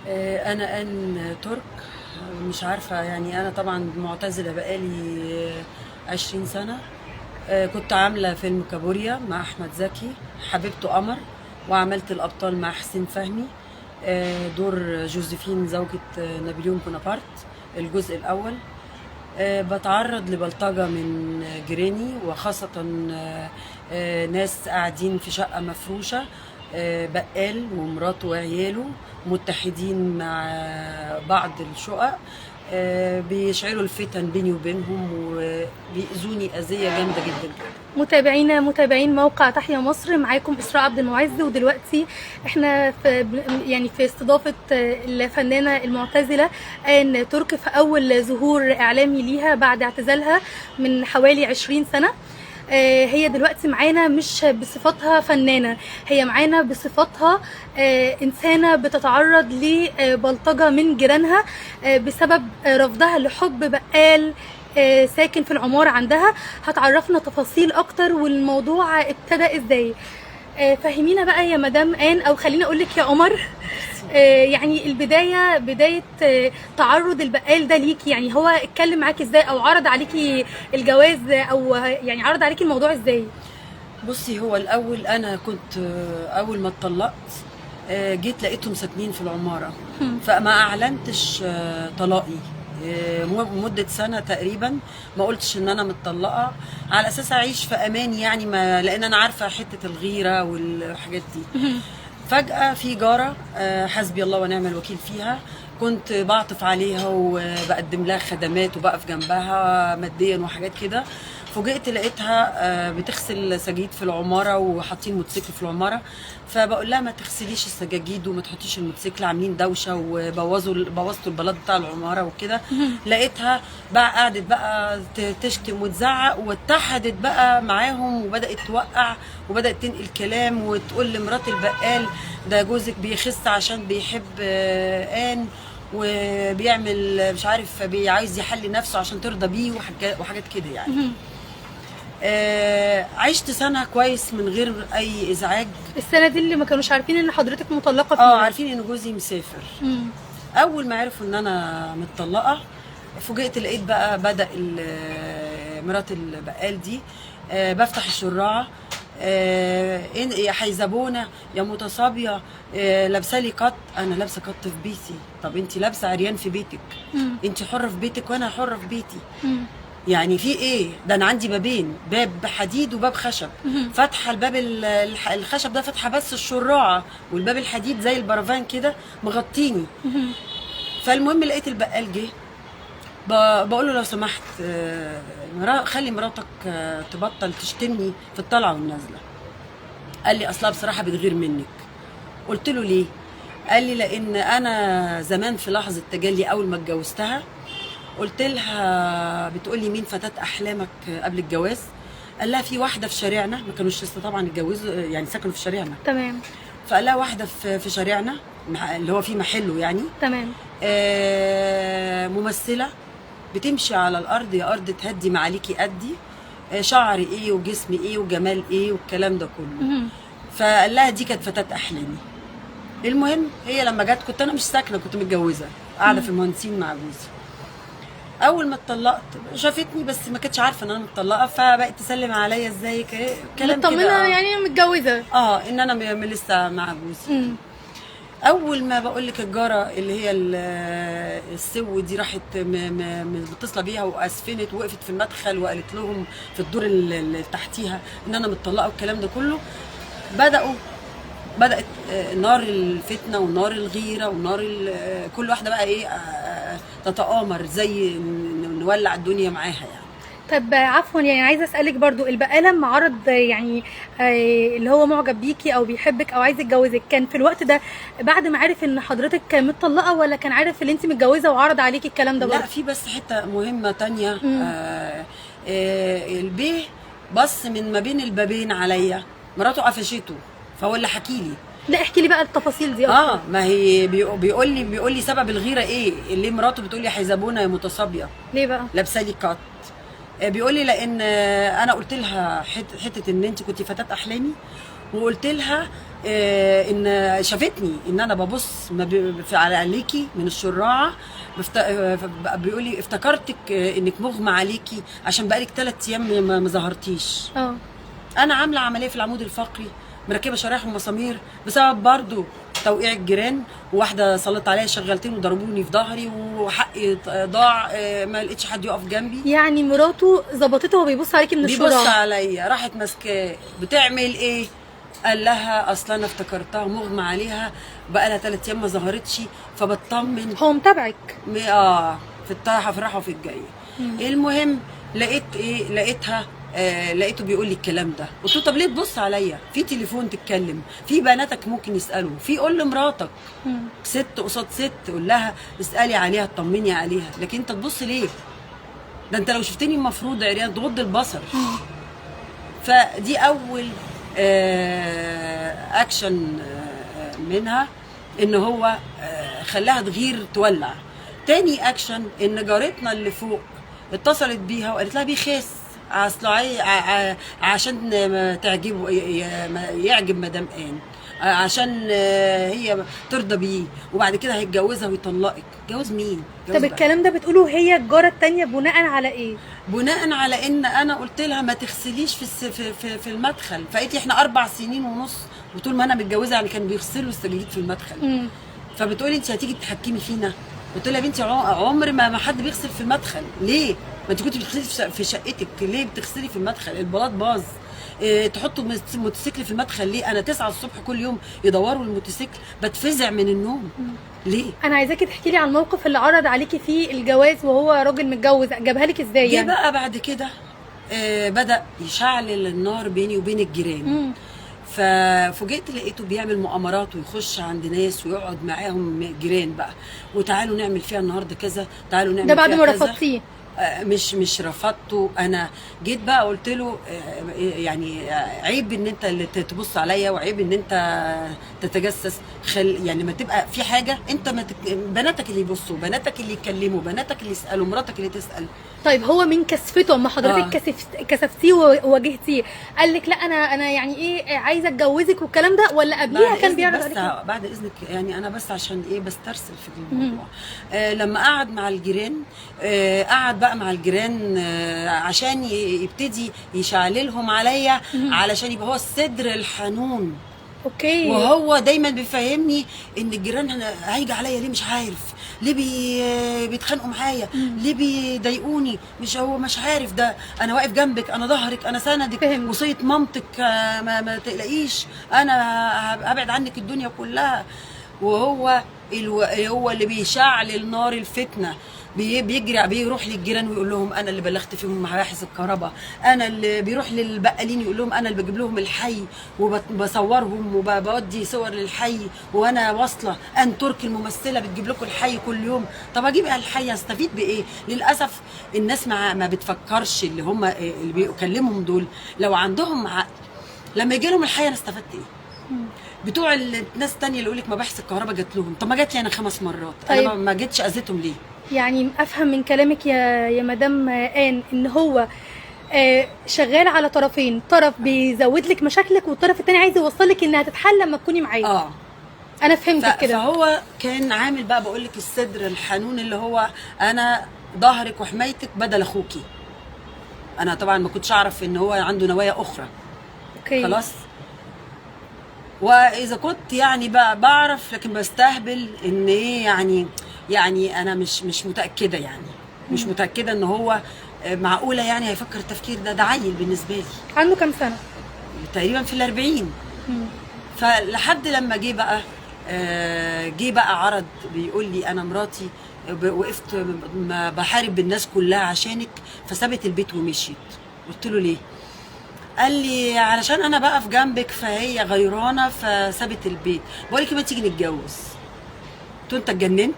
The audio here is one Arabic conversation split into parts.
أنا ترك. مش عارفة يعني، أنا طبعا معتزلة بقالي 20 سنة. كنت عاملة فيلم كابوريا مع أحمد زكي، حبيبته قمر، وعملت الأبطال مع حسين فهمي. دور جوزيفين زوجة نابليون بونابرت، الجزء الأول. بتعرض لبلطجة من جيراني، وخاصة ناس قاعدين في شقة مفروشة. بقال ومراته وعياله متحدين مع بعض الشقق. بيشعلوا الفتن بيني وبينهم، وبيأذوني أذية جامدة جدا جدا. متابعين موقع تحيا مصر، معاكم إسراء عبد المعز. ودلوقتي احنا في استضافة الفنانة المعتزلة آن ترك في أول ظهور إعلامي ليها بعد اعتزالها من حوالي 20 سنة. هي دلوقتي معانا مش بصفتها فنانة، هي معانا بصفتها إنسانة بتتعرض لبلطجة من جيرانها بسبب رفضها لحب بقال ساكن في العمارة عندها. هتعرفنا تفاصيل أكتر والموضوع ابتدى إزاي. فهمينا بقى يا مدام آن، أو خلينا أقولك يا قمر. يعني بداية تعرض البقال ده ليكي، يعني هو اتكلم معاكي ازاي او عرض عليكي الجواز، او يعني عرض عليكي الموضوع ازاي؟ بصي، هو الأول أنا كنت أول ما اتطلقت جيت لقيتهم ساكنين في العمارة، فما أعلنتش طلاقي مدة سنة تقريبا. ما قلتش ان انا متطلقة على اساس اعيش في امان، يعني ما لان انا عارفة حتة الغيرة والحاجات دي. فجأة في جارة حسبي الله ونعم الوكيل فيها، كنت بعطف عليها وبقدم لها خدمات وبقف جنبها ماديا وحاجات كده. فوجئت لقيتها بتغسل سجاجيد في العماره، وحاطين موتوسيكل في العماره. فبقول لها ما تغسليش السجاجيد وما تحطيش الموتوسيكل، عاملين دوشه بوظتوا البلاط بتاع العماره وكده. لقيتها بقى قعدت بقى تشتم وتزعق، واتحدت بقى معاهم وبدات توقع وبدات تنقل كلام وتقول لمرات البقال ده جوزك بيخس عشان بيحب آن، وبيعمل مش عارف عايز يحلي نفسه عشان ترضى بيه وحاجات كده يعني. عشت سنة كويس من غير أي إزعاج. السنة دي اللي ما كانوش عارفين إن حضرتك مطلقة فيها؟ عارفين إن جوزي مسافر. أول ما عرفوا إن أنا متطلقة فوجئت لقيت بقى بدأ مرات البقال دي بفتح الشراعة، يا حيزبونه يا متصابيه، لابسه لي قط. انا لابسه قط في بيتي؟ طب انت لابسه عريان في بيتك، انت حره في بيتك وانا حره في بيتي. يعني في ايه ده؟ انا عندي بابين، باب حديد وباب خشب. فاتحه الباب الخشب ده، فاتحه بس الشراعه، والباب الحديد زي البرفان كده مغطيني. فالمهم لقيت البقال جه، بقول له لو سمحت خلي مراتك تبطل تشتمني في الطلعه والنازله. قال لي اصلها بصراحه بتغير منك. قلت له ليه؟ قال لي لان انا زمان في لحظه تجلي اول ما اتجوزتها قلت لها، بتقول لي مين فتاه احلامك قبل الجواز؟ قال لها في واحده في شارعنا، ما كانوش لسه طبعا اتجوزوا، يعني سكنوا في شارعنا. تمام. فقال لها واحده في شارعنا اللي هو في محله يعني. تمام. ممثله بتمشي على الارض، يا ارض تهدي معاليكي قدي، شعر ايه وجسم ايه وجمال ايه والكلام ده كله. فقال لها دي كانت فتاه احلامي. المهم هي لما جت، كنت انا مش ساكنه، كنت متجوزه قاعده في المهندسين مع جوزي. اول ما اتطلقت شافتني بس ما كانتش عارفه ان انا متطلقه، فبقت تسلم عليا ازيك، كلام كده. مطمنه يعني متجوزه. ان انا لسه مع جوزي. اول ما بقول لك الجاره اللي هي السو دي راحت متصله بيها واسفنت، وقفت في المدخل وقالت لهم في الدور اللي تحتيها ان انا متطلقه والكلام ده كله. بدات نار الفتنه ونار الغيره ونار كل واحده بقى ايه تتآمر زي نولع الدنيا معاها يعني. طب عفوا، يعني عايزه اسالك برضو، البقال لما عرض يعني اللي هو معجب بيكي او بيحبك او عايز يتجوزك، كان في الوقت ده بعد ما عرف ان حضرتك متطلقه، ولا كان عارف ان انت متجوزه وعرض عليكي الكلام ده برضو؟ لا، في بس حته مهمه تانية. البيه بص من ما بين البابين عليا، مراته قفشته، فهو اللي حكي لي. لا احكي لي بقى التفاصيل دي اكتر. ما هي بيقول لي سبب الغيره ايه، اللي مراته بتقول لي حيزبونه يا متصابيه. ليه بقى؟ لابسه لي كات. بيقول لي لان انا قلت لها حته ان انت كنت فتاه احلامي، وقلت لها ان شافتني ان انا ببص على عليكي من الشراعه، بيقول لي افتكرتك انك مغمى عليكي عشان بقالك 3 ايام ما ظهرتيش. انا عامله عمليه في العمود الفقري، مركبه شرايح ومسامير بسبب برضو توقيع الجيران، وواحده صلت عليا شغلتين وضربوني في ظهري وحقي ضاع، ما لقيتش حد يقف جنبي. يعني مراته ظبطته وهو بيبص عليكي من الشراع؟ بيبص عليا، راحت ماسكاه بتعمل ايه؟ قال لها اصل انا افتكرتها مغمى عليها بقى لها 3 ايام ما ظهرتش فبطمن. هو متابعك؟ في الراحه وفي الجايه. المهم لقيت ايه؟ لقيتها لقيته بيقول لي الكلام ده. قلت له طب ليه تبص عليا؟ في تليفون تتكلم، في بناتك ممكن يسالوا، في قول لمراتك ست قصاد ست، قول لها اسالي عليها اطمني عليها، لكن انت تبص ليه؟ ده انت لو شفتني المفروض عريان تغض البصر. فدي اول اكشن منها، ان هو خلاها تغير تولع. تاني اكشن ان جارتنا اللي فوق اتصلت بيها وقالت لها بيخس اصل عشان تعجبه، يعجب مدام ان، عشان هي ترضى بيه وبعد كده هيتجوزها ويطلقك. جوز مين؟ طب الكلام ده بتقوله هي الجاره الثانيه بناء على ايه؟ بناء على ان انا قلت لها ما تغسليش في المدخل، فقالت لي احنا 4 سنين ونص وطول ما انا متجوزه يعني كانوا بيغسلوا السجاجيد في المدخل. فبتقولي انت هتيجي تتحكمي فينا؟ قلت لها يا بنتي عمر ما حد بيغسل في المدخل. ليه؟ ما انت كنت بتغسلي في شقتك، ليه بتغسلي في المدخل؟ البلاط باظ. تحطوا موتوسيكل في المدخل ليه؟ انا 9 الصبح كل يوم يدوروا الموتوسيكل بتفزع من النوم. ليه؟ انا عايزاكي تحكي لي عن الموقف اللي عرض عليكي فيه الجواز وهو راجل متجوز، جابها لك ازاي يعني؟ بقى بعد كده بدأ يشعل النار بيني وبين الجيران. ففوجئت لقيته بيعمل مؤامرات ويخش عند ناس ويقعد معاهم جيران بقى، وتعالوا نعمل فيها النهارده كذا، تعالوا نعمل ده بعد فيها ما كذا. رفضتيه؟ مش رفضته، انا جيت بقى قلت له يعني عيب ان انت اللي تبص عليا، وعيب ان انت تتجسس. يعني ما تبقى في حاجه انت بناتك اللي يبصوا، بناتك اللي يتكلموا، بناتك اللي يسالوا، مراتك اللي تسال. طيب هو من كسفته اما حضرتك كسفتيه وواجهتيه قال لك لا انا يعني ايه عايزه اتجوزك والكلام ده، ولا قبليها كان بيعرض عليك؟ بعد اذنك يعني انا بس عشان ايه بسترسل في الموضوع. لما قعد مع الجيران، قعد بقى مع الجيران عشان يبتدي يشعللهم عليا علشان يبقى هو الصدر الحنون. اوكي. وهو دايما بيفهمني ان الجيران هيجي عليا ليه، مش عارف ليه بيتخانقوا معايا، ليه بيضايقوني، مش هو مش عارف. ده انا واقف جنبك، انا ظهرك، انا سندك، وصيه مامتك ما تقلقيش، انا هبعد عنك الدنيا كلها. وهو هو اللي بيشعل نار الفتنه، بيجري بيروح للجيران ويقول لهم انا اللي بلغت فيهم مباحث الكهرباء، انا اللي بيروح للبقالين يقول لهم انا اللي بجيب لهم الحي وبصورهم وبودي صور للحي، وانا واصله ان تركي الممثله بتجيب لكم الحي كل يوم. طب اجيب الحي استفيد بايه؟ للاسف الناس ما بتفكرش، اللي هم اللي بيكلمهم دول لو عندهم عقل لما يجي لهم الحي انا استفدت ايه؟ بتوع الناس الثانيه اللي يقول لك مباحث الكهرباء جات لهم، طب ما جات لي انا 5 مرات. طيب. انا ما جيتش اذيتهم ليه؟ يعني افهم من كلامك يا مدام ان هو شغال على طرفين، طرف بيزود لك مشاكلك والطرف الثاني عايز يوصل لك انها تتحل لما تكوني معاه. انا فهمت كده. فهو كان عامل بقى بقول لك الصدر الحنون، اللي هو انا ظهرك وحمايتك بدل اخوكي. انا طبعا ما كنتش اعرف ان هو عنده نوايا اخرى. اوكي. خلاص. واذا كنت يعني بقى بعرف لكن بستهبل ان ايه يعني انا مش متاكده، يعني مش متاكده ان هو معقوله يعني هيفكر التفكير ده عيل بالنسبه لي. عنده كام سنه؟ تقريبا في ال40. فلحد لما جه بقى عرض بيقول لي انا مراتي وقفت بحارب بالناس كلها عشانك فسابت البيت ومشيت. قلت له ليه؟ قال لي علشان انا بقى في جنبك فهي غيرانه فسابت البيت. بقول لك ما تيجي نتجوز. قلت له انت اتجننت؟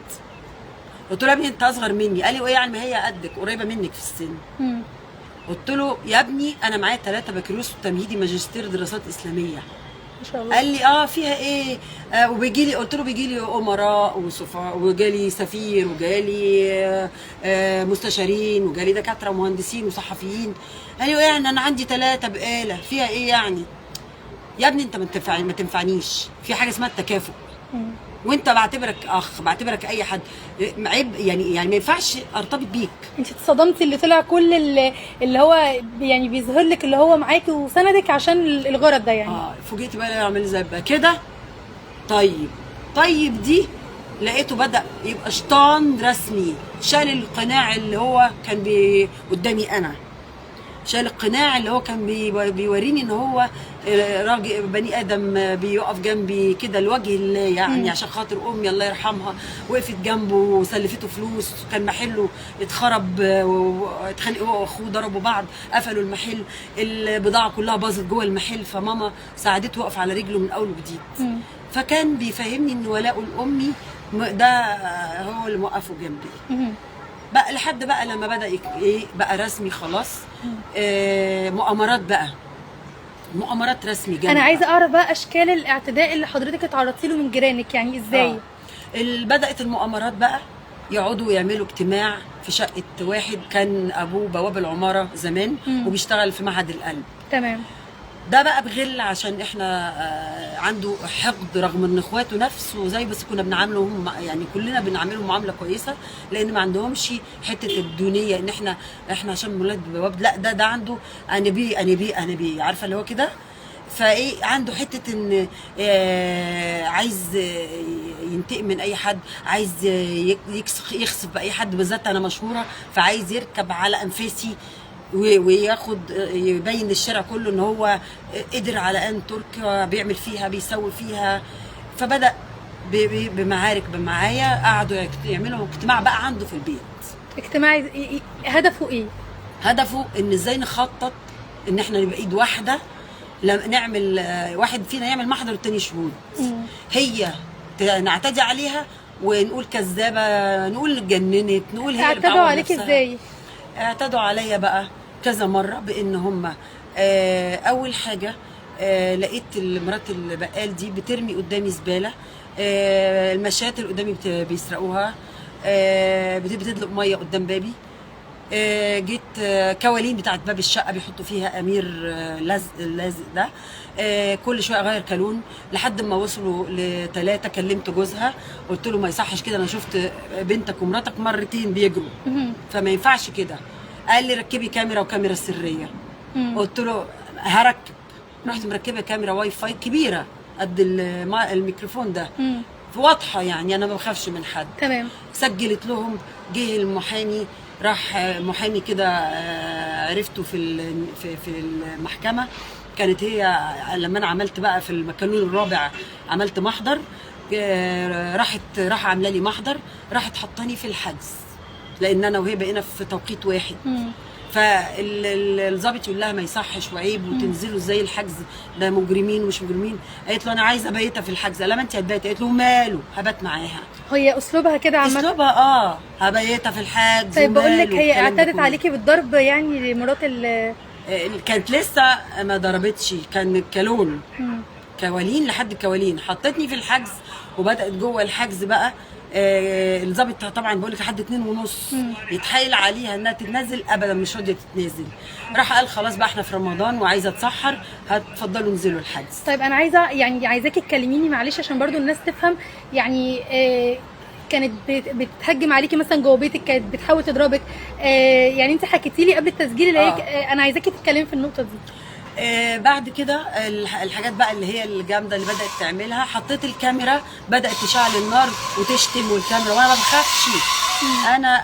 قلت له يا ابني انت اصغر مني. قال لي وايه يعني ما هي قدك قريبه منك في السن. قلت له يا ابني انا معايا 3 بكالوريوس وتمهيدي ماجستير دراسات اسلاميه. ما شاء الله. قال لي فيها ايه؟ وبيجي لي، قلت له بيجي لي امراء وسفراء وجالي سفير وجالي مستشارين وجالي دكاتره ومهندسين وصحفيين. قال لي يعني انا عندي 3 بقاله فيها ايه يعني؟ يا ابني انت ما تنفعنيش، في حاجه اسمها التكافؤ. وانت بعتبرك اخ، بعتبرك اي حد، عيب يعني ما ينفعش ارتبط بيك. انت اتصدمتي اللي طلع كل اللي هو يعني بيظهر لك اللي هو معاكي وسندك عشان الغرض ده يعني. فوجئت بقى يعمل زي بقى كده. طيب دي لقيته بدأ يبقى شيطان رسمي، شال القناع اللي هو كان قدامي انا، شال القناع اللي هو كان بيوريني ان هو راجل بني ادم بيقف جنبي كده لوجه الله يعني، عشان خاطر امي الله يرحمها وقفت جنبه وسلفته فلوس، كان محله اتخرب واتخانقوا هو واخوه، ضربوا بعض، قفلوا المحل، البضاعه كلها باظت جوه المحل، فماما ساعدته وقف على رجله من اول وجديد. فكان بيفهمني ان ولاءه لامي ده هو اللي موقفه جنبي. بقى لحد بقى لما بدأ ايه بقى رسمي خلاص. مؤامرات بقى، مؤامرات رسمي جدا. انا عايزه اعرف بقى اشكال الاعتداء اللي حضرتك اتعرضتي له من جيرانك، يعني ازاي؟ بدأت المؤامرات بقى، يقعدوا يعملوا اجتماع في شقة واحد كان ابوه بواب العمارة زمان وبيشتغل في معهد القلب. تمام. ده بقى بغل عشان احنا عنده حقد، رغم ان اخواته نفسه زي، بس كنا بنعاملهم يعني كلنا بنعاملهم معامله كويسه، لان ما عندهمش حته الدونيه ان احنا عشان ولاد بواب، لا ده عنده انا بيه عارفه اللي هو كده. فايه عنده حته ان عايز ينتقم من اي حد، عايز يخسف باي حد، بالذات انا مشهوره فعايز يركب على انفاسي وياخد يبين للشارع كله ان هو قدر على ان تركيا بيعمل فيها بيسوي فيها. فبدأ بمعارك معايا، قعدوا يعملوا اجتماع بقى عنده في البيت. اجتماع هدفه ايه؟ هدفه ان ازاي نخطط ان احنا نبقى ايد واحده، نعمل واحد فينا يعمل محضر والتاني شهود. هي نعتدي عليها ونقول كذابه، نقول اتجننت، نقول هي اللي اعتدوا عليك ازاي؟ اعتدوا عليا بقى كذا مره بان هم اول حاجه لقيت مرات البقال دي بترمي قدامي زباله، المشات اللي قدامي بيسرقوها، بتدلق ميه قدام بابي، جيت كوالين بتاعت باب الشقه بيحطوا فيها امير لازق ده، كل شويه اغير كالون لحد ما وصلوا ل3. كلمت جوزها قلت له ما يصحش كده، انا شفت بنتك ومراتك مرتين بيجروا فما ينفعش كده. قال لي ركبي كاميرا وكاميرا سريه. قلت له هركب، رحت مركبه كاميرا واي فاي كبيره قد الميكروفون ده، واضحه يعني انا ما بخافش من حد. تمام. سجلت لهم، جه المحامي، راح محامي كده عرفته في المحكمه، كانت هي لما انا عملت بقى في الكانون الرابع عملت محضر، راح عامله لي محضر، راحت حطاني في الحجز لان انا وهي بقينا في توقيت واحد. فالظابط يقول لها ما يصحش وعيب وتنزلوا ازاي الحجز ده، مجرمين ومش مجرمين. قالت له انا عايزه ابيتها في الحجز. لما انت هتبيتي؟ قالت له ماله هبات معاها. هي اسلوبها كده عامه، اسلوبها هبيتها في الحجز. طيب بقول لك هي اعتدت عليكي بالضرب يعني مرات كانت لسه ما ضربتش، كان كالون كوالين لحد كوالين، حطتني في الحجز وبدات جوه الحجز بقى. الظابط طبعا بقول لك لحد 2:30 يتحايل عليها انها تتنزل، ابدا مش راضيه تتنازل. راح قال خلاص بقى احنا في رمضان وعايزه اتسحر، هتفضلوا انزلوا الحجز. طيب انا عايزاكي تكلميني معلش عشان برضو الناس تفهم يعني. كانت بتهجم عليكي مثلا جوه بيتك، كانت بتحاول تضربك، يعني انت حكيتي لي قبل التسجيل اللي انا عايزاكي تتكلمي في النقطه دي. بعد كده الحاجات بقى اللي هي الجامده اللي بدات تعملها، حطيت الكاميرا بدات تشعل النار وتشتم والكاميرا، وانا ما بخافش.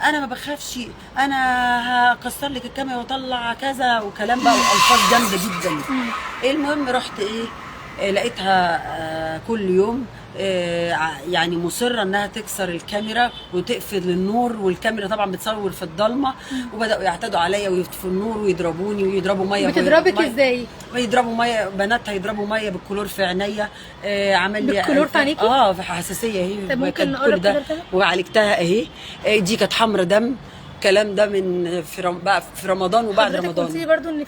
انا ما بخافش، انا هكسر لك الكاميرا واطلع كذا وكلام بقى والفاظ جامده جدا. المهم رحت لقيتها كل يوم يعني مصره انها تكسر الكاميرا وتقفل النور، والكاميرا طبعا بتصور في الضلمه، وبداوا يعتدوا عليا ويطفوا النور ويضربوني ويضربوا ميه. بتضربك ازاي؟ بيضربوا ميه، بناتها يضربوا ميه بالكلور في عينيا. عمل لي بالكلور في عينيكي؟ في حساسيه اهي. طب ممكن نقرب كده وعالجتها اهي. دي كانت حمرا دم، الكلام ده من بقى في رمضان وبعد رمضان. قلتي لي برضو ان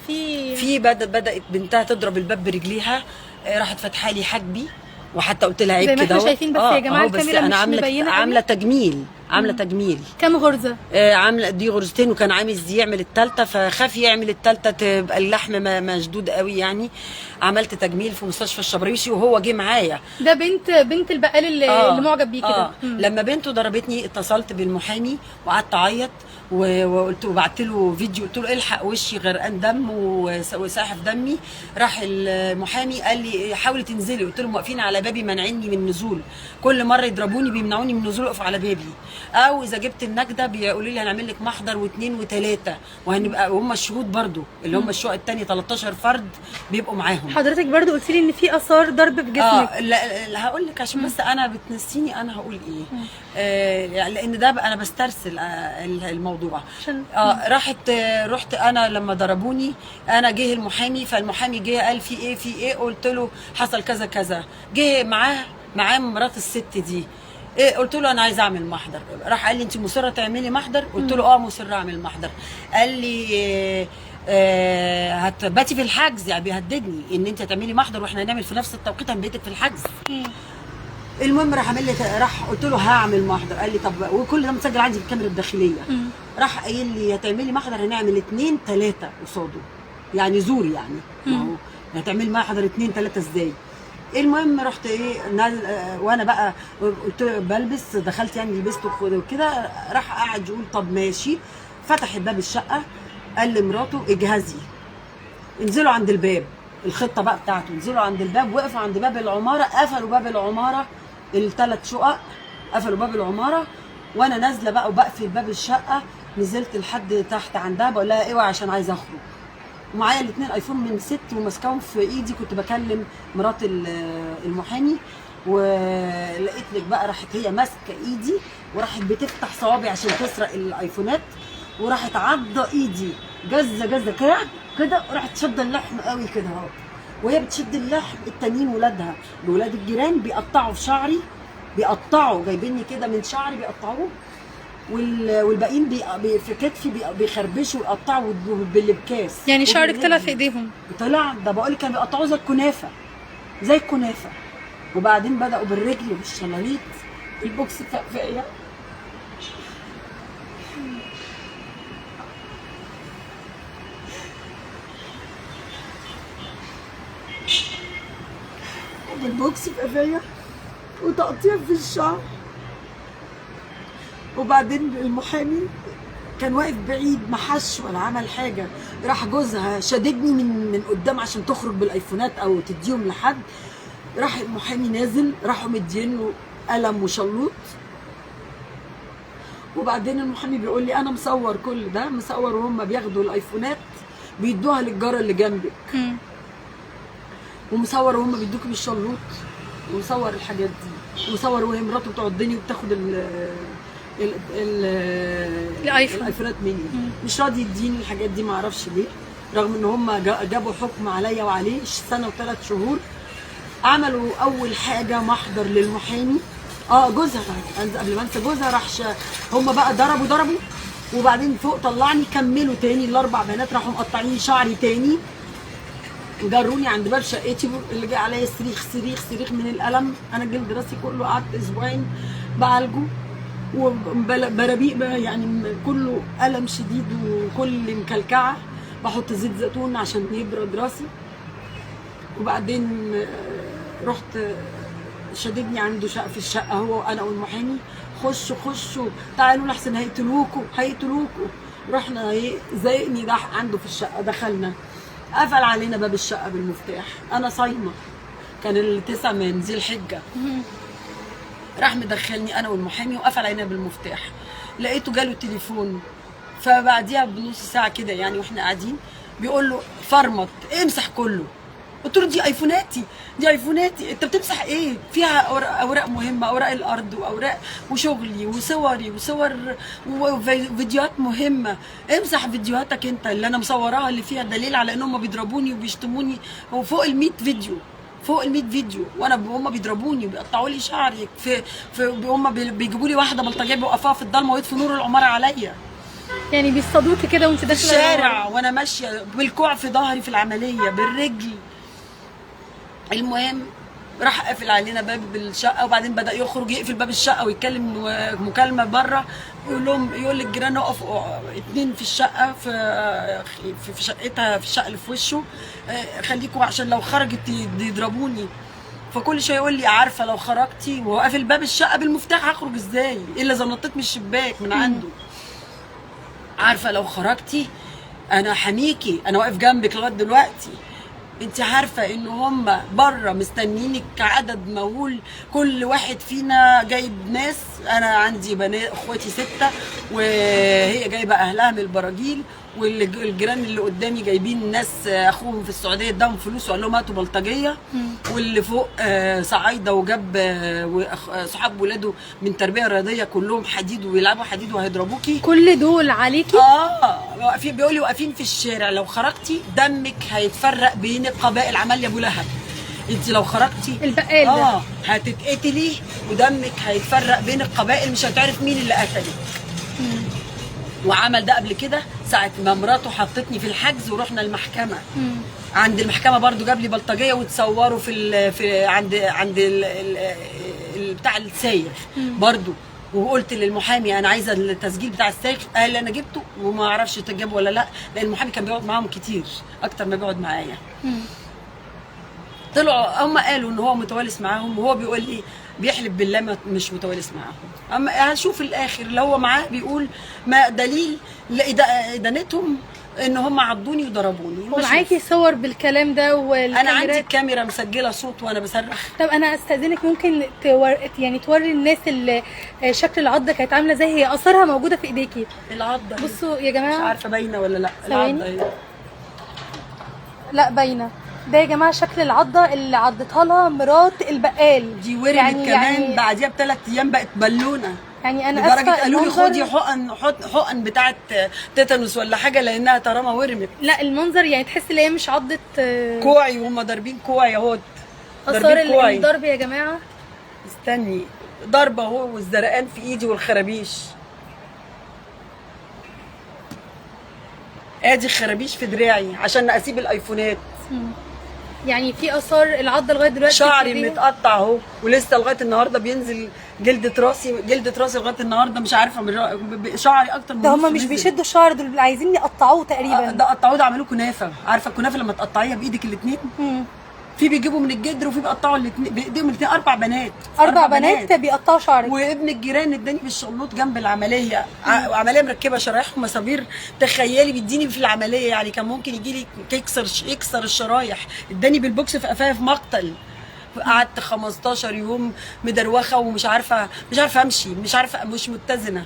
بدات بنتها تضرب الباب برجليها، راحت فاتحه لي حاجبي، وحتى قلت لها عيب كده زي ما احنا شايفين. بس يا جماعه الكاميرا مش مبينه، عامله تجميل عامله تجميل. كام غرزه؟ عامله دي غرزتين، وكان عايز دي يعمل الثالثه، فخاف يعمل الثالثه تبقى اللحم مشدود قوي يعني. عملت تجميل في مستشفى الشبراويشي وهو جه معايا. ده بنت البقال اللي معجب بيه كده. لما بنته ضربتني اتصلت بالمحامي وقعدت اعيط وقلت وبعت له فيديو، قلت له الحق وشي غرقان دم وساحف دمي. راح المحامي قال لي حاولي تنزلي، قلت لهم واقفين على بابي مانعيني من النزول، كل مره يضربوني بيمنعوني من النزول، يقفوا على بابي، او اذا جبت النجده بيقولوا لي هنعمل لك محضر واثنين وثلاثه، وهنبقى وهم الشهود برضو اللي هم الشقق الثاني 13 فرد بيبقوا معاهم. حضرتك برضو قلت لي ان في اثار ضرب في جسمك. لا هقول لك عشان بس انا بتنسيني انا هقول ايه. لان ده انا بسترسل الموضوع. رحت انا لما ضربوني انا جه المحامي، فالمحامي جه قال في ايه قلت له حصل كذا كذا. جه معاه مرات الست دي، قلت له انا عايزه اعمل محضر. راح قال لي انت مصره تعملي محضر؟ قلت له مصره اعمل محضر. قال لي هتباتي في الحجز، يعني بيهددني ان انت هتعملي محضر واحنا هنعمل في نفس التوقيت هنبيتك في الحجز. المهم راح قلت له هعمل محضر. قال لي طب وكل ده متسجل عندي في الكاميرا الداخليه. راح قايل لي هتعملي محضر هنعمل 2 3 قصاده، يعني زوري يعني. ما هو هتعملي محضر 2 3 ازاي؟ المهم رحت وانا بقى قلت له بلبس، دخلت يعني لبست وكده. راح قاعد يقول طب ماشي. فتح باب الشقه قال لمراته اجهزي، انزلوا عند الباب، الخطه بقى بتاعته انزلوا عند الباب. وقفوا عند باب العماره، قفلوا باب العماره، ال3 شقق قفلوا باب العماره. وانا نازله بقى وبقفل باب الشقه، نزلت لحد تحت عندها بقول لها اوعي عشان عايزه اخرج. ومعايا ال2 ايفون من ست وماسكاهم في ايدي، كنت بكلم مرات المحامي. ولقيت لك بقى راحت هي ماسكه ايدي وراحت بتفتح صوابعي عشان تسرق الايفونات، وراحت عضه ايدي جزه كده، وراحت شد اللحم قوي كده اهو. وهي بتشد اللحم التانيين ولادها بولاد الجيران بيقطعوا في شعري، بيقطعوا جايبيني كده من شعري بيقطعوه، والباقيين في كتفي بيخربشوا ويقطعوا بالكاس. يعني شعرك طلع في ايديهم؟ طلع، ده بقول لك كانوا بيقطعوه زي الكنافه. وبعدين بداوا بالرجل والشلاليت، البوكس فقفقيه. بالبوكس فقفيه وتقطيع في الشعر. وبعدين المحامي كان واقف بعيد ما حش ولا عمل حاجه. راح جوزها شددني من قدام عشان تخرج بالايفونات او تديهم لحد. راح المحامي نازل، راحوا مدين له قلم وشلوط. وبعدين المحامي بيقول لي انا مصور كل ده، مصور وهم بياخدوا الايفونات بيدوها للجاره اللي جنبك، ومصور وهم بيدوكي بالشلوط، ومصور الحاجات دي، ومصور وهي مراته بتعضني وبتاخد الايفونات مني. مش راضي يديني الحاجات دي، ما اعرفش ليه، رغم ان هم جابوا حكم عليا وعليه 1 سنة و3 شهور. عملوا اول حاجه محضر للمحامي. جوزها قبل ما انسى، جوزها راح هم بقى ضربوا وبعدين فوق طلعني كملوا تاني. ال4 بنات راحوا مقطعين شعري تاني وجروني عند باب شقتي، اللي جاي عليا صريخ من الالم. انا جلد راسي كله قعدت اسبوعين بعالجه، وبرابيق بقى يعني كله الم شديد وكل مكلكعه. بحط زيت زيتون عشان يبرد راسي. وبعدين رحت شددني عنده في الشقه هو وانا والمحامي، خشوا تعالوا لحسن هيقتلوكوا. رحنا زايقني ده عنده في الشقه، دخلنا قفل علينا باب الشقه بالمفتاح. انا صايمه، كان 9 من ذي الحجه. راح مدخلني انا والمحامي وقفل علينا بالمفتاح. لقيته جاله التليفون، فبعديها بنص ساعه كده يعني واحنا قاعدين بيقول له فرمط امسح كله. قلت له دي ايفوناتي انت بتمسح ايه؟ فيها اوراق مهمه، اوراق الارض واوراق وشغلي وصور وفيديوهات مهمه. امسح فيديوهاتك انت اللي انا مصوراها اللي فيها دليل على انهم بيضربوني وبيشتموني، وفوق ال100 فيديو وانا هم بيضربوني وبيقطعوا لي شعري. هم بيجيبوا لي واحده بلطجيه بيوقفوها في الضلمه ويطفوا نور العماره عليا. يعني بيصطادوكي كده وانت داخله الشارع وانا ماشيه بالكوع في ظهري في العمليه بالرجل. المهم راح قافل علينا باب الشقه، وبعدين بدا يخرج يقفل باب الشقه ويتكلم مكالمه بره، يقول للجيران اقفوا 2 في الشقه في شقتها، في الشقه اللي في وشه، خليكوا عشان لو خرجت يضربوني. فكل شويه يقول لي عارفه لو خرجتي، وهو قافل باب الشقه بالمفتاح هخرج ازاي الا اذا نطيت من الشباك من عنده. عارفه لو خرجتي انا حميكي، انا واقف جنبك لغايه دلوقتي. انت عارفه ان هم بره مستنيينك كعدد مهول، كل واحد فينا جايب ناس، انا عندي بنات اخواتي 6 وهي جايبه اهلها من البراجيل، والجيران اللي قدامي جايبين ناس اخوهم في السعوديه اداهم فلوس وقال لهم هاتوا بلطجيه، واللي فوق صعايده وجاب صحاب ولاده من تربيه رياضيه كلهم حديد وبيلعبوا حديد وهيضربوكي. كل دول عليكي؟ واقفين بيقول لي واقفين في الشارع لو خرجتي دمك هيتفرق بين القبائل. عمل لي ابو لهب انت لو خرجتي البقال ده هتتقتلي ودمك هيتفرق بين القبائل، مش هتعرف مين اللي قتلك. وعمل ده قبل كده ساعه ما مراته حطتني في الحجز ورحنا المحكمه. عند المحكمه برضو جاب لي بلطجيه وتصوروا في عند بتاع السايق برضو، وقلت للمحامي انا عايزه التسجيل بتاع السايق، قال لي انا جبته وما اعرفش تجاب ولا لا، لان المحامي كان بيقعد معاهم كتير اكتر ما بيقعد معايا. طلعوا هم قالوا ان هو متوالس معاهم، وهو بيقول لي بيحلف بالله مش متوالس معاهم. اما هشوف الاخر اللي هو معاه بيقول ما دليل لادانتهم ان هم عضوني وضربوني. ومعاكي صور بالكلام ده انا عندي الكاميرا مسجله صوت وانا بصرخ. طب انا استاذنك ممكن يعني توري الناس شكل العضه كانت عامله ازاي؟ هي اثارها موجوده في ايديكي. العضه بصوا يا جماعه، مش عارفه باينه ولا لا العضه. لا باينه. ده يا جماعه شكل العضه اللي عضتها لها مرات البقال. دي ورمت يعني بعديها ب3 ايام بقت بالونه. يعني انا لدرجه قالوا لي خدي حقن بتاعه تيتانوس ولا حاجه لانها طالما ورمت. لا المنظر يعني تحس ان هي مش عضه كوعي، وهم ضاربين كوعي اهو. اثار الضرب يا جماعه. استني، ضربه اهو والزرقان في ايدي والخرابيش. ادي خرابيش في دراعي عشان اسيب الايفونات. يعني في اثار العضه لغايه دلوقتي. شعري متقطع اهو، ولسه لغايه النهارده بينزل جلده راسي لغايه النهارده مش عارفه من شعري اكتر من ده هم مش بيشدوا الشعر، دول عايزين يقطعوه تقريبا. ده قطعوه، ده عملوه كنافه. عارفه الكنافه لما تقطعيها بايدك الاثنين؟ في بيجيبوا من الجدر وفي بيقطعوا الاثنين بايديهم الاثنين. 4 بنات بيقطعوا شعرك. وابن الجيران اداني بالشلوط جنب العمليه، عمليه مركبه شرايح ومسامير. تخيلي بيديني في العمليه، يعني كان ممكن يجي لي يكسر الشرايح، اداني بالبوكس في قفايا في مقتل. قعدت 15 يوم مدروخه ومش عارفه امشي، مش متزنه.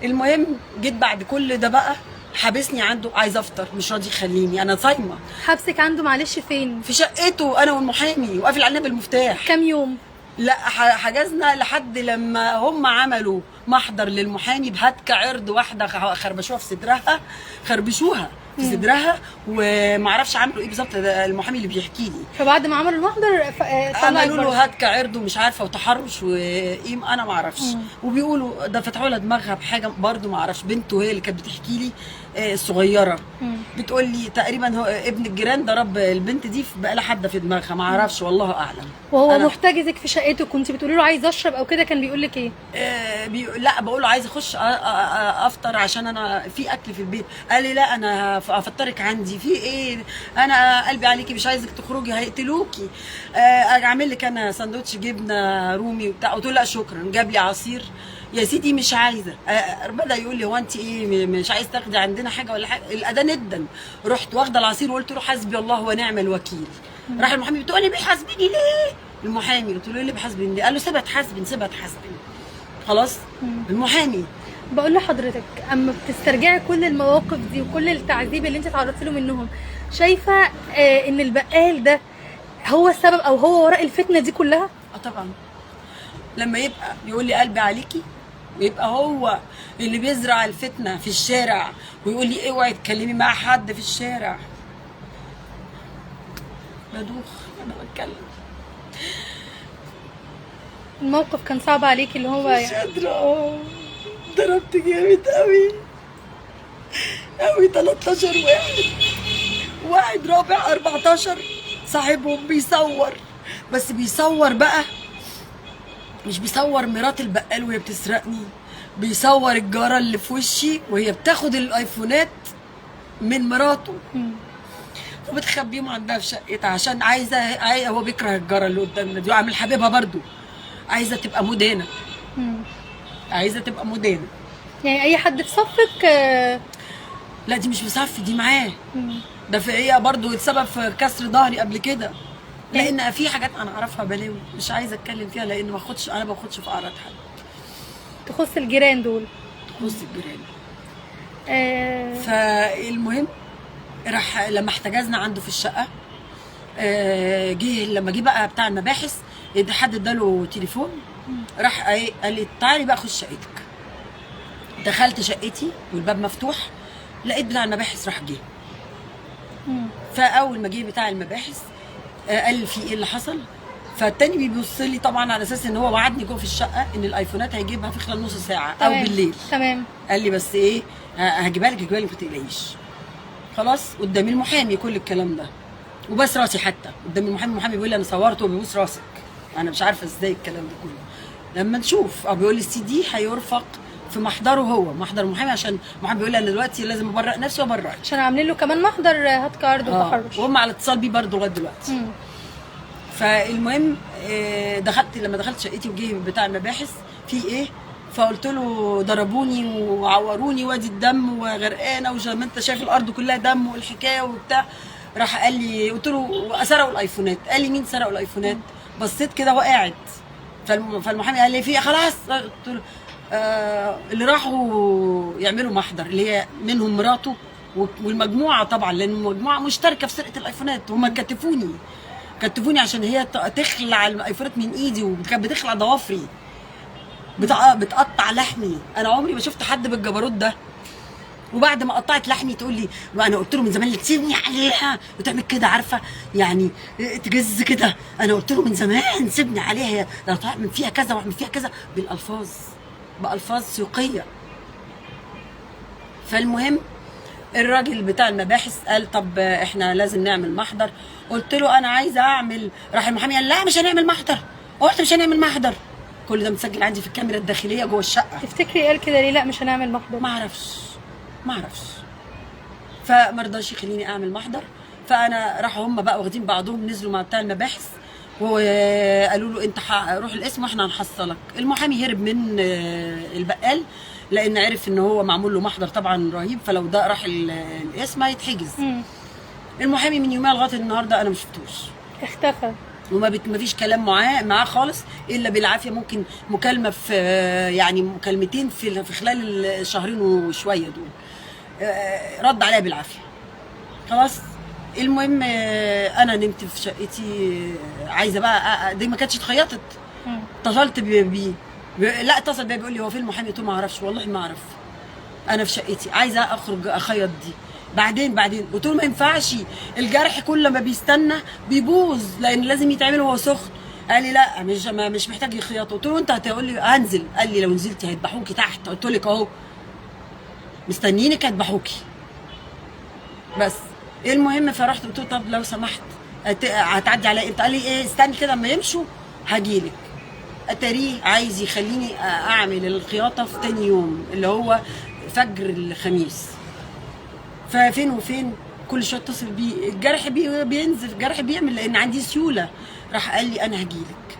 المهم جيت بعد كل ده بقى حابسني عنده، عايزه افطر مش راضي يخليني، انا صايمه. حبسك عنده معلش فين؟ في شقته انا والمحامي، وقافل علينا بالمفتاح. كام يوم؟ لا حجزنا لحد لما هم عملوا محضر للمحامي بهتك عرض واحده خربشوها في صدرها، في صدرها، ومعرفش عملوا ايه بالظبط، المحامي اللي بيحكي لي. فبعد ما عملوا المحضر عملوا له هتك عرض ومش عارفه وتحرش وايه انا ما اعرفش. وبيقولوا ده فتحوا لها دماغها بحاجه برده ما اعرفش. بنته هي اللي كانت بتحكي لي الصغيره، بتقول لي تقريبا هو ابن الجيران ضرب البنت دي بقى لها حده في دماغها، ما اعرفش والله اعلم. وهو محتجزك في شقته، كنت بتقولي له عايز اشرب او كده، كان بيقول لك ايه؟ لا بقول له عايز اخش افطر عشان انا في اكل في البيت. قال لي لا انا افطرك عندي. في ايه؟ انا قلبي عليكي مش عايزك تخرجي هيقتلوكي. اعمل لك انا ساندوتش جبنه رومي وبتاع. قلت له لا شكرا. جاب لي عصير. يا سيدي مش عايزه. بدا يقول لي هو انت ايه مش عايز تاخدي عندنا حاجه ولا حاجه؟ الاداه ندا. رحت واخده العصير وقلت له حسبي الله ونعم الوكيل. راح المحامي بتقول لي بيحاسبني ليه؟ المحامي قلت له ايه اللي بيحاسبني ليه؟ قال له سيبها تحاسبني. خلاص. المحامي بقول لحضرتك اما بتسترجعي كل المواقف دي وكل التعذيب اللي انت تعرضتي له منهم، شايفه ان البقال ده هو السبب او هو وراء الفتنه دي كلها؟ طبعا. لما يبقى بيقول لي قلبي عليكي، ويبقى هو اللي بيزرع الفتنه في الشارع ويقول لي اوعي تكلمي مع حد في الشارع، بدوخ انا بتكلم. الموقف كان صعب عليكي اللي هو مش قادره. ضربت جامد قوي 13 واحد رابع 14 صاحبهم بيصور بس بيصور بقى، مش بيصور مرات البقال وهي بتسرقني، بيصور الجاره اللي في وشي وهي بتاخد الايفونات من مراته وبتخبيهم عندها في شقتها، عشان عايزه هو بيكره الجاره اللي قدامنا دي وعامل حبيبها برضو، عايزه تبقى مدانه. عايزه تبقى مدانه. يعني اي حد في صفك لا دي مش بصفي، دي معاه. ده في هي برضو السبب في كسر ظهري قبل كده، لان في حاجات انا اعرفها بلاوي مش عايزه اتكلم فيها، لان انا ما باخدش في اعراض حد. تخص الجيران دول. تخص الجيران. فالمهم راح لما احتجزنا عنده في الشقه، لما جه بقى بتاع المباحث حد اداله تليفون، راح قال لي تعالي بقى خش شقتك. دخلت شقتي والباب مفتوح، لقيت بتاع المباحث راح جه. فاول ما جه بتاع المباحث قال لي في ايه اللي حصل، فالتاني بيبص لي طبعا على اساس ان هو وعدني جوه في الشقه ان الايفونات هيجيبها في خلال نص ساعه او بالليل. تمام. قال لي بس ايه هجيبها لك ما تقلقيش. خلاص قدام المحامي كل الكلام ده، وبس راسي حتى قدام المحامي بيقول لي انا صورته وبيبوس راسك. انا مش عارفه ازاي الكلام ده كله. لما نشوف بيقول لي السي دي هيرفق في محضره، هو محضر المحامي، عشان المحامي بيقول لي انا دلوقتي لازم ابرئ نفسي وابرئك، عشان عاملين له كمان محضر هات كارد وتحرش. وهم على اتصال بيه برضه لغايه دلوقتي. فالمهم لما دخلت شقتي وجه بتاع المباحث في ايه، فقلت له ضربوني وعوروني وادي الدم وغرقانه وزي ما انت شايف الارض كلها دم والحكايه وبتاع. راح قال لي، قلت له سرقوا الايفونات. قال لي مين سرقوا الايفونات؟ بصيت كده وقاعد. فالمحامي قال لي في خلاص. قلت له اللي راحوا يعملوا محضر اللي هي منهم مراته والمجموعه طبعا، لان المجموعه مشتركه في سرقه الايفونات. هم كتفوني عشان هي تخلع الايفونات من ايدي، وكانت بتخلع ضوافري، بتقطع لحمي. انا عمري ما شفت حد بالجبروت ده. وبعد ما قطعت لحمي تقول لي، وانا قلت له من زمان تسيبني عليها وتعمل كده، عارفه يعني تجز كده. انا قلت له من زمان سيبني عليها، لو تعمل فيها كذا واعمل فيها كذا، بالفاظ سوقيه. فالمهم الراجل بتاع المباحث قال طب احنا لازم نعمل محضر. قلت له انا عايزه اعمل. راح المحامي قال لا مش هنعمل محضر. قلت مش هنعمل محضر، كل ده مسجل عندي في الكاميرا الداخليه جوه الشقه. تفتكري قال كده ليه لا مش هنعمل محضر؟ ما اعرفش. فما رضاش يخليني اعمل محضر. فانا راحوا هم بقى واخدين بعضهم نزلوا مع بتاع المباحث وقالوا له انت روح القسم واحنا هنحصلك. المحامي هرب من البقال لان عرف ان هو معمول له محضر طبعا رهيب، فلو ده راح القسم هيتحجز. المحامي من يومها لغايه النهارده انا ما شفتوش، اختفى، وما فيش كلام معاه خالص الا بالعافيه. ممكن مكالمه في يعني مكالمتين في خلال الشهرين وشويه دول، رد عليا بالعافيه. خلاص المهم انا نمت في شقتي عايزه بقى دي ما كانتش اتخيطت. اتصلت بيه لا اتصل بيا بيقول لي هو فين المحامي؟ قلت له ما اعرفش والله ما اعرف، انا في شقتي عايزه اخرج اخيط دي. بعدين قلت له ما ينفعش، الجرح كل ما بيستنى بيبوظ لان لازم يتعمل وهو سخن. قال لي لا مش محتاج يخيط. قلت له انت هتقول لي هنزل. قال لي لو نزلتي هيذبحوكي تحت. قلت لك اهو مستنيينك هيذبحوكي. بس المهم فرحت قلت له طب لو سمحت هتعدي عليا امتى؟ قال لي ايه استني كده اما يمشوا هجيلك. اتاريه عايز يخليني اعمل الخياطه في تاني يوم اللي هو فجر الخميس. ففين وفين كل شويه اتصل بيه، الجرح بينزف، الجرح بيعمل لان عندي سيوله. راح قال لي انا هجيلك.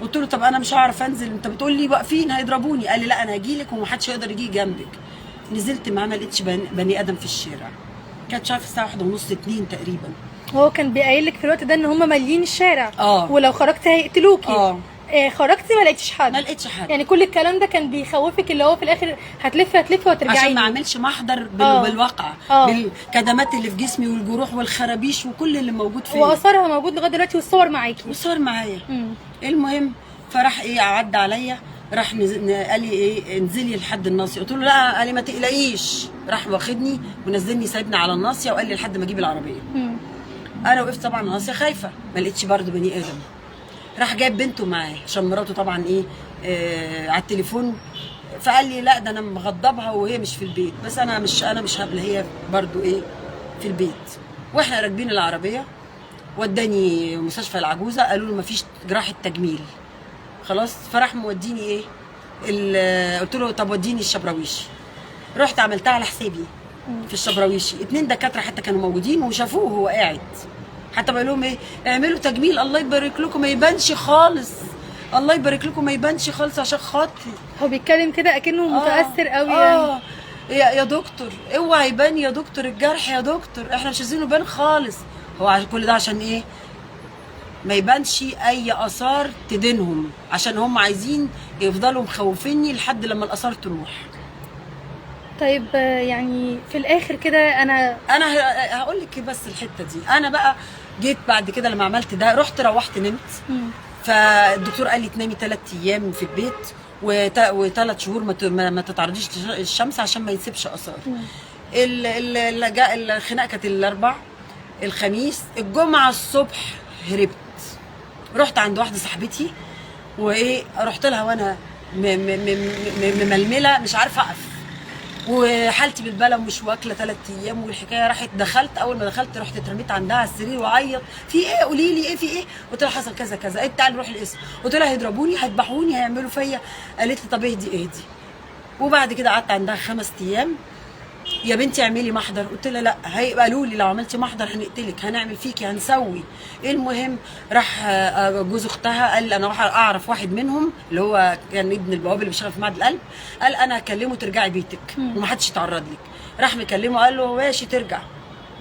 قلت له طب انا مش هعرف انزل، انت بتقول لي واقفين هيضربوني. قال لي لا انا هجيلك ومحدش هيقدر يجي جنبك. نزلت معاه ما لقيتش بني ادم في الشارع. كانت مش عارفه الساعه 1:30 2 تقريبا. هو كان بيقايل لك في الوقت ده ان هم مالين الشارع ولو خرجتي هيقتلوكي. خرجتي ما لقيتش حد. يعني كل الكلام ده كان بيخوفك اللي هو في الاخر هتلفي وترجعي عشان ما اعملش محضر بالواقع بالكدمات اللي في جسمي والجروح والخرابيش وكل اللي موجود فيا، واثرها موجود لغايه دلوقتي والصور معاكي. والصور معايا. المهم فراح عدى عليا، راح قال لي انزلي لحد الناصيه. قلت له لا. قال لي ما تقلقيش. راح واخدني ونزلني سايبني على الناصيه وقال لي لحد ما اجيب العربيه. انا وقفت طبعا على الناصيه خايفه، ما لقيتش برده بني ادم. راح جايب بنته معاه عشان مراته طبعا على التليفون. فقال لي لا ده انا مغضبها وهي مش في البيت، بس انا مش هبله، هي برضو في البيت. واحنا راكبين العربيه وداني مستشفى العجوزه، قالوا له مفيش جراحه تجميل خلاص. فراح موديني ايه قلت له طب وديني الشبراويشي. رحت عملتها على حسابي في الشبراويشي. 2 دكاتره حتى كانوا موجودين وشافوه وهو قاعد، حتى بقول لهم ايه اعملوا تجميل الله يبارك لكم ما يبانش خالص، الله يبارك لكم ما يبانش خالص عشان خاطري. هو بيتكلم كده اكنه متاثر قوي يعني. يا دكتور اوعى يبان يا دكتور الجرح يا دكتور، احنا مش عايزينه يبان خالص. هو كل ده عشان ايه؟ ما يبانش اي اثار تدينهم، عشان هم عايزين يفضلوا مخوفيني لحد لما الاثار تروح. طيب يعني في الاخر كده انا هقول لك بس الحته دي. انا بقى جيت بعد كده لما عملت ده رحت روحت نمت. فالدكتور قال لي تنامي 3 ايام في البيت و3 شهور ما تتعرضيش للشمس عشان ما يسيبش اثار. الخناقه كانت الاربع، الخميس، الجمعه الصبح هربت. رحت عند واحده صاحبتي وايه، رحت لها وانا مململه مش عارفه اقف وحالتي بالبلا ومش واكله 3 ايام. والحكايه راحت دخلت، اول ما دخلت رحت اترميت عندها على السرير وعيط في ايه قولي لي ايه في ايه. قلت لها حصل كذا كذا. قالت تعالي نروح القسم. قلت لها هيضربوني هيذبحوني هيعملوا فيا. قالت لي طب اهدي. وبعد كده قعدت عندها 5 ايام. يا بنتي اعملي محضر. قلت لها لا، قالوا لي لو عملتي محضر هنقتلك هنعمل فيكي هنسوي. المهم راح جوز اختها قال انا راح اعرف واحد منهم اللي هو كان ابن البواب اللي بيشتغل في معهد القلب، قال انا اكلمه ترجعي بيتك ومحدش يتعرض لك. راح مكلمه قال له ماشي ترجع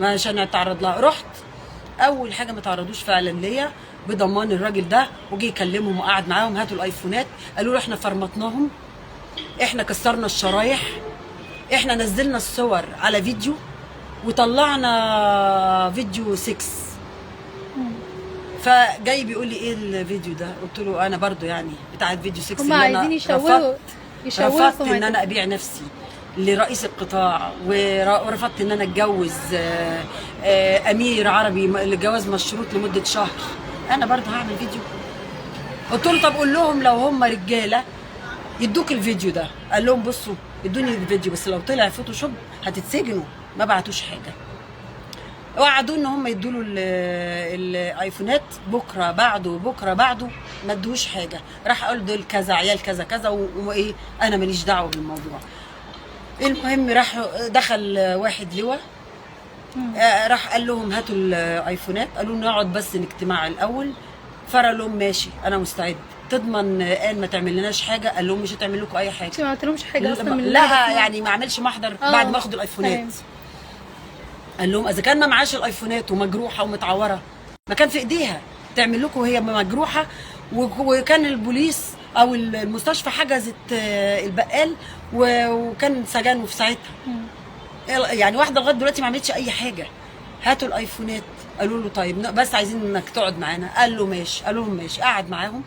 عشان اتعرض لها. رحت اول حاجه ما تعرضوش فعلا ليا بضمان الراجل ده، وجي يكلمهم وقعد معاهم هاتوا الايفونات. قالوا له احنا فرمطناهم، احنا كسرنا الشرايح، احنا نزلنا الصور على فيديو وطلعنا فيديو 6. فجاي بيقول لي ايه الفيديو ده؟ قلت له انا برضو يعني بتاعت فيديو 6 هم عايزين يشوهوا رفضت ان انا ابيع نفسي لرئيس القطاع، ورفضت ان انا اتجوز امير عربي لجواز مشروط لمده شهر. انا برضو هعمل فيديو. قلت له طب قول لهم لو هم رجاله يدوك الفيديو ده. قال لهم بصوا ادوني الفيديو بس لو طلع فوتوشوب هتتسجنوا. ما بعتوش حاجه. وعدوا ان هم يدوا له الايفونات بكره بعده ما ادوش حاجه. راح قال دول كذا عيال كذا كذا وايه انا ماليش دعوه بالموضوع. المهم راح دخل واحد لواء راح قال لهم هاتوا الايفونات. قالوا نقعد بس اجتماع الاول. فقال لهم ماشي انا مستعد. تضمن قال ما تعمل لناش حاجه؟ قال لهم مش هتعمل لكم اي حاجه. ما عملتلهمش حاجه اصلا من لا يعني ما عملش محضر بعد ما اخد الايفونات. قال لهم اذا كان ما معاش الايفونات ومجروحه ومتعوره ما كان في ايديها تعمل لكم وهي مجروحه. وكان البوليس او المستشفى حجزت البقال وكان سجنه في ساعتها. يعني واحده لغايه دلوقتي ما عملتش اي حاجه. هاتوا الايفونات. قالوا له طيب بس عايزين انك تقعد معانا. قال له ماشي. قالوا لهم ماشي. قعد معاهم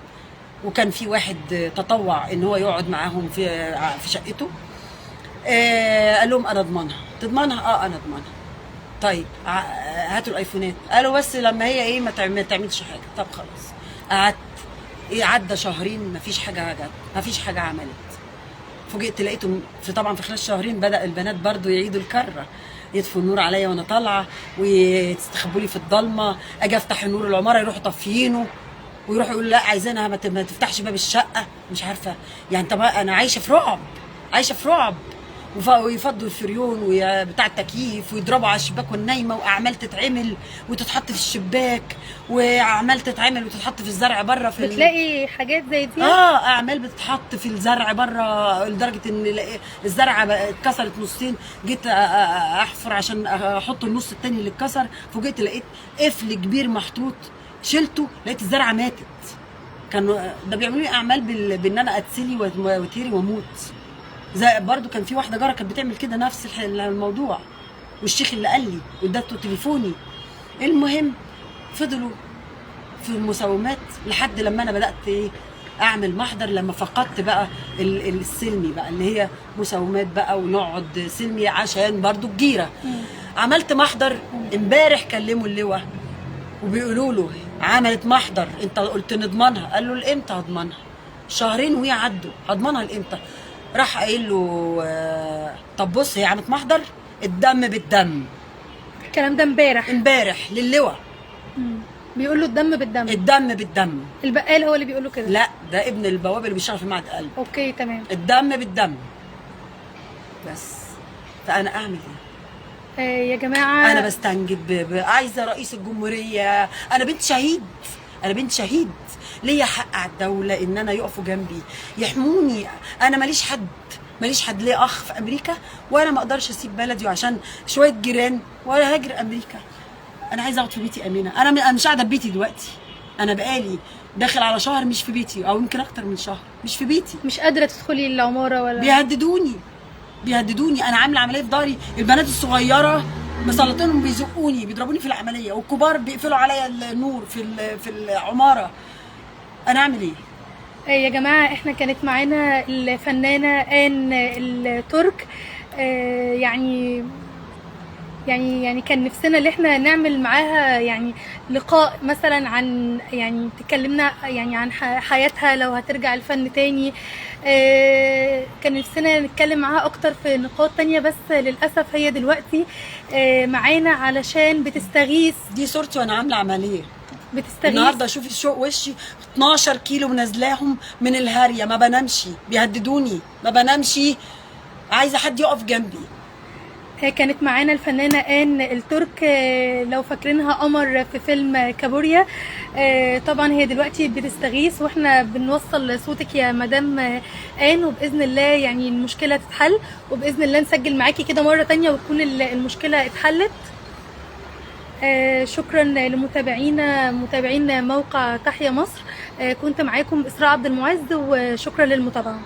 وكان في واحد تطوع ان هو يقعد معاهم في شقته. قال لهم انا اضمنها. تضمنها؟ انا اضمنها. طيب هاتوا الايفونات. قالوا بس لما هي ايه ما تعملش حاجه. طب خلاص. قعدت عدى شهرين مفيش حاجه جت، مفيش حاجه عملت. فوجئت لقيتهم طبعا في خلال شهرين بدا البنات برضو يعيدوا الكره، يطفوا النور عليا وانا طالعه ويستخبوا لي في الضلمه. اجي افتح النور العماره يروحوا طافيينه ويروحوا يقولوا لا عايزينها ما تفتحش باب الشقه. مش عارفه يعني. طب انا عايشه في رعب. ويفضوا الفريون بتاع التكييف ويضربوا على الشباك والنايمه واعمال تتعمل وتتحط في الشباك واعمال تتعمل وتتحط في الزرع بره. بتلاقي حاجات زي دي؟ اعمال بتتحط في الزرع بره لدرجه ان الزرعه اتكسرت نصين. جيت احفر عشان احط النص الثاني اللي اتكسر. فوجئت لقيت قفل كبير محطوط. شلته لقيت الزرعه ماتت. كانوا ده بيعملوا لي اعمال بان انا اتسلي وتيري واموت. زي برضو كان في واحده جاره كانت بتعمل كده نفس الموضوع، والشيخ اللي قال لي وادته تليفوني. المهم فضلوا في المساومات لحد لما انا بدات اعمل محضر. لما فقدت بقى السلمي بقى اللي هي مساومات بقى ونقعد سلمي عشان برضو الجيره. عملت محضر امبارح. كلموا اللواء وبيقولوا له عملت محضر انت قلت نضمنها. قال له لامتى هضمنها؟ شهرين وهي عدوا. هضمنها لامتى؟ راح قايل له طب بص هي عملت محضر الدم بالدم. الكلام ده امبارح للواء. بيقول له الدم بالدم. الدم بالدم. البقال هو اللي بيقول له كده؟ لا، ده ابن البواب اللي بيشتغل في معهد قلب. اوكي تمام. الدم بالدم. بس فانا اعمل ايه؟ يا جماعه انا بستنجد عايزه رئيس الجمهوريه. انا بنت شهيد، انا بنت شهيد، ليا حق على الدوله ان انا يقفوا جنبي يحموني. انا ماليش حد، ماليش حد، ليه اخ في امريكا وانا ما اقدرش اسيب بلدي وعشان شويه جيران ولا هاجر امريكا. انا عايزه اقعد في بيتي امينه. انا مش قاعده في بيتي دلوقتي، انا بقالي داخل على شهر مش في بيتي، او يمكن اكتر من شهر مش في بيتي. مش قادره تدخلي العماره ولا؟ بيهددوني، بيهددوني. انا عامله عمليه في ظهري، البنات الصغيره مسلطينهم بيزقوني، بيضربوني في العمليه، والكبار بيقفلوا عليا النور في العماره. انا اعمل ايه؟ يا جماعه احنا كانت معانا الفنانه آن الترك. يعني كان نفسنا ان احنا نعمل معاها يعني لقاء مثلا عن، يعني تكلمنا يعني عن حياتها لو هترجع الفن تاني. كان نفسنا نتكلم معاها اكتر في نقاط تانية، بس للاسف هي دلوقتي معانا علشان بتستغيث. دي صورتي وانا عامله عمليه. بتستغيث النهارده شوفي شوق وشي 12 كيلو منزلاهم من الهاريه، ما بنامش، بيهددوني ما بنامش، عايزه حد يقف جنبي. كانت معانا الفنانة آن الترك، لو فاكرينها قمر في فيلم كابوريا. طبعا هي دلوقتي بتستغيث، واحنا بنوصل صوتك يا مدام آن، وبإذن الله يعني المشكلة تتحل، وبإذن الله نسجل معاكي كده مرة تانية وتكون المشكلة اتحلت. شكرا لمتابعين موقع تحيا مصر. كنت معاكم إسراء عبد المعز، وشكرا للمتابعة.